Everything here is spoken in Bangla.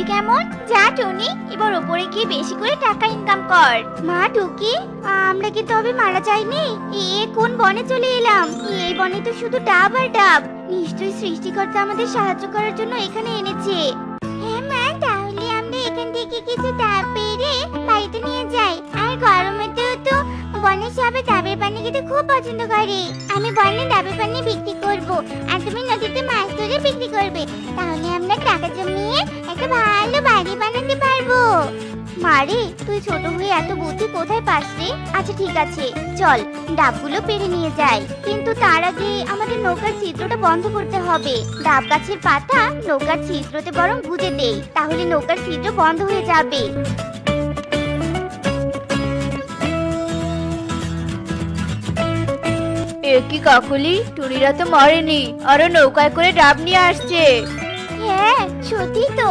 কেমন? যা টনি, এবার উপরে গিয়ে বেশি করে টাকা ইনকাম কর। মা টুকি, আমরা কি তবে মারা যাইনি? কোন বনে চলে এলাম? এই বনে তো শুধু ডাব আর ডাব। নিশ্চয়ই সৃষ্টিকর্তা আমাদের সাহায্য করার জন্য এখানে এনেছে। হ্যাঁ মা, তাহলে আমরা এখান থেকে কিছু ডাব পেড়ে বাড়িতে নিয়ে যাই। আর গরমেতেও তো বনের সাপে ডাবের পানি খেতে খুব পছন্দ করে। আমি বনে ডাবের পানি বিক্রি করব, আর তুমি নদীতে মাছ ধরে বিক্রি করবে। তাহলে আমরা টাকা জমিয়ে একটা ভালো বাড়ি বানাতে পারবো। মারে, তুই ছোট হয়ে এত বুদ্ধি কোথায় পাস রে? আচ্ছা ঠিক আছে, চল ডাবগুলো পেরে নিয়ে যাই। কিন্তু তার আগে আমাদের নৌকার ছিদ্রটা বন্ধ করতে হবে। ডাব গাছের পাতা নৌকার ছিদ্রতে বরং গুঁজে দেই, তাহলে নৌকার ছিদ্র বন্ধ হয়ে যাবে। কি কাকুলি, টুনিরা তো মরেনি, আরো নৌকায় করে ডাব নিয়ে আসছে। হ্যাঁ সত্যি তো,